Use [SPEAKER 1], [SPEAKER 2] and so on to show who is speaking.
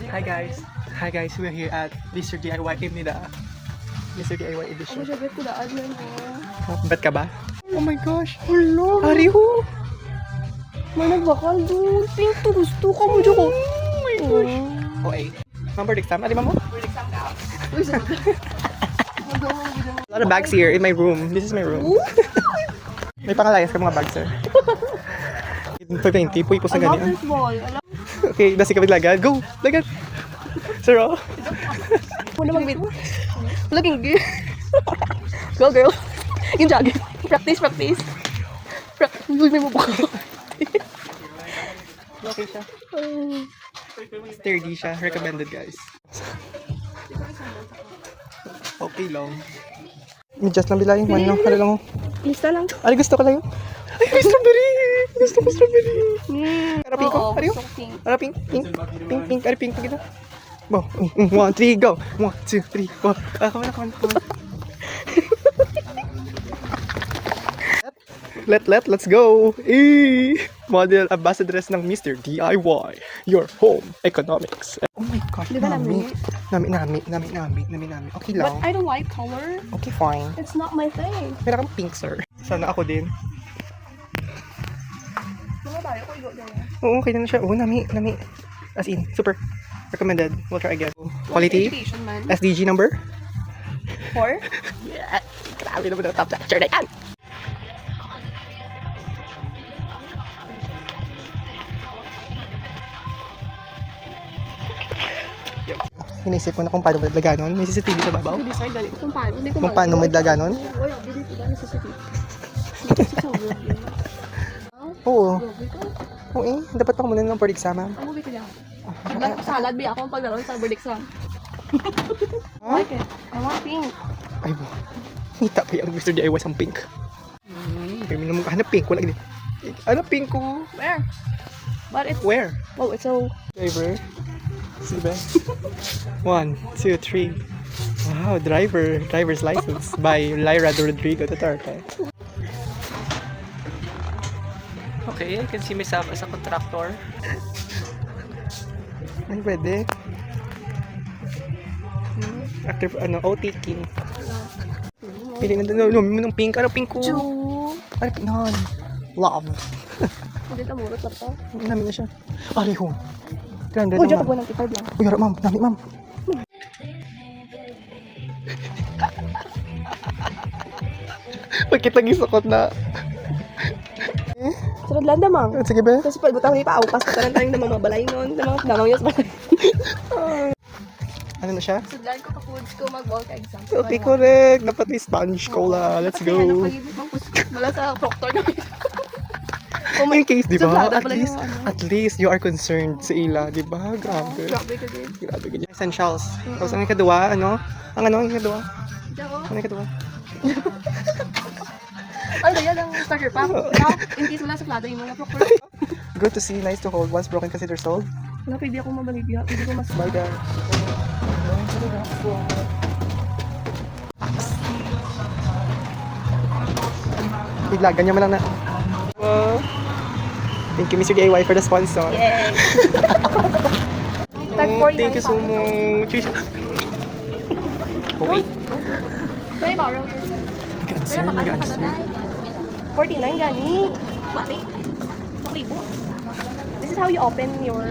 [SPEAKER 1] Hi guys. Hi guys, we're here at Mr. DIY Imnida. Mr. DIY edition.
[SPEAKER 2] Sabi ko daan yan
[SPEAKER 1] Bet ka ba? Oh my gosh. Hello. Ariho.
[SPEAKER 2] Manang bakal doon. Pink to gusto ka mo dyan ko.
[SPEAKER 1] Oh my gosh. Okay. Number exam. Ano mo? A lot of bags here in my room. This is my room. May pangalayas ka mga bags, sir. 20, puy po sa ganyan. Okay, nasi kami lagad. Go! Lagad! Sir, oh.
[SPEAKER 2] Muna mag-wait. Laging good. Go, girl. Yung jogging. Practice. Uy, may mabaka.
[SPEAKER 1] Okay siya. Sturdy siya. Recommended, guys. Okay lang. May just lang bilayin. Ano lang.
[SPEAKER 2] Lista lang.
[SPEAKER 1] Ay, gusto ko lang yun. Ay, may strawberry! Gusto ko strawberry. Harapin ko?
[SPEAKER 2] Oo,
[SPEAKER 1] Ariyo?
[SPEAKER 2] gusto ko pink.
[SPEAKER 1] Harapin? Pink. Ari, pink. Pagkita. Bo. 1, 3, go. 1, 2, 3, 4. Come on. Let's go. Model ambassadress ng Mr. DIY. Your home economics. Oh my gosh,
[SPEAKER 2] Di ba
[SPEAKER 1] nami. Okay
[SPEAKER 2] But
[SPEAKER 1] lang.
[SPEAKER 2] I don't like color.
[SPEAKER 1] Okay, fine.
[SPEAKER 2] It's not my thing.
[SPEAKER 1] Meron kang pink, sir. Sana ako din.
[SPEAKER 2] Mga tayo ko igo dyan.
[SPEAKER 1] Oo, okay na siya. Oo, nami. As in, super. Recommended. We'll try again. Quality.
[SPEAKER 2] Education, man.
[SPEAKER 1] SDG number.
[SPEAKER 2] 4?
[SPEAKER 1] Yeah. Grabe naman ang top picture na yan. Inisip ko na kung paano maglaga nun. May CCTV sa babaw.
[SPEAKER 2] Hindi decide dali. Kung paano. Hindi ko
[SPEAKER 1] Kung paano maglaga nun.
[SPEAKER 2] Wala, hindi ko ba necessity.
[SPEAKER 1] Oo. Oo eh. Dapat pa muna ng board exam, ma'am.
[SPEAKER 2] Ang ko lang. Salad ba ako ang paglaro sa board exam? I like it. I want pink.
[SPEAKER 1] Ay mo. Hita pa yung Mr. DIY ang pink. Kami naman hanap pink. Wala gini. Ano pink ko?
[SPEAKER 2] Where? But it's...
[SPEAKER 1] Where?
[SPEAKER 2] Oh, it's so...
[SPEAKER 1] Driver. Sige. 1, 2, 3. Wow, driver's license by Lyra Rodrigo Duterte. Okay, I can see myself as a contractor. Ay, pwede. After, OT king. Pili na ng pink. Ano pink ko? Ano pink? Non. Love.
[SPEAKER 2] Hindi ka murot lang to.
[SPEAKER 1] Namin na siya. Ariho. 300
[SPEAKER 2] Oh, dyan
[SPEAKER 1] ma'am.
[SPEAKER 2] ko ng tipad lang.
[SPEAKER 1] Uy, harap ma'am. Nami ma'am. Bakit lagi sakot na?
[SPEAKER 2] Sunod lang damang.
[SPEAKER 1] Sige ba?
[SPEAKER 2] Kasi pag butang ni paaupas ka rin tayong namang mabalay nun. Namang yus ba?
[SPEAKER 1] Ano na siya?
[SPEAKER 2] Sudlan ko ka foods ko mag-bulk exam.
[SPEAKER 1] Okay, correct. Dapat may Spanish cola. Let's go.
[SPEAKER 2] Mula sa proctor na.
[SPEAKER 1] In case, di ba?
[SPEAKER 2] Suplada pala yung
[SPEAKER 1] At least you are concerned sa ila, di ba? Grabe.
[SPEAKER 2] Grabe ka din.
[SPEAKER 1] Grabe ka dyan. Essentials. Tapos ang ikadua, ano? Ang ikadua?
[SPEAKER 2] Diyan ko.
[SPEAKER 1] Ano ikadua?
[SPEAKER 2] Ay, dyan ang starter pack. Now, in case wala suplada yung mga proctor.
[SPEAKER 1] Good to see, nice to hold. Once broken, consider sold.
[SPEAKER 2] Wala, pwede ako mabaligya. Pwede ko mas...
[SPEAKER 1] Bye, guys. Bigla, ganyan mo lang na. Wow. Thank you, Mr. DIY, for the sponsor.
[SPEAKER 2] Yay! Tag 49
[SPEAKER 1] Thank you so much. Okay.
[SPEAKER 2] Kaya borrow
[SPEAKER 1] Answer, nag-answer.
[SPEAKER 2] 49 gani. Mati. Okay po. This is how you open your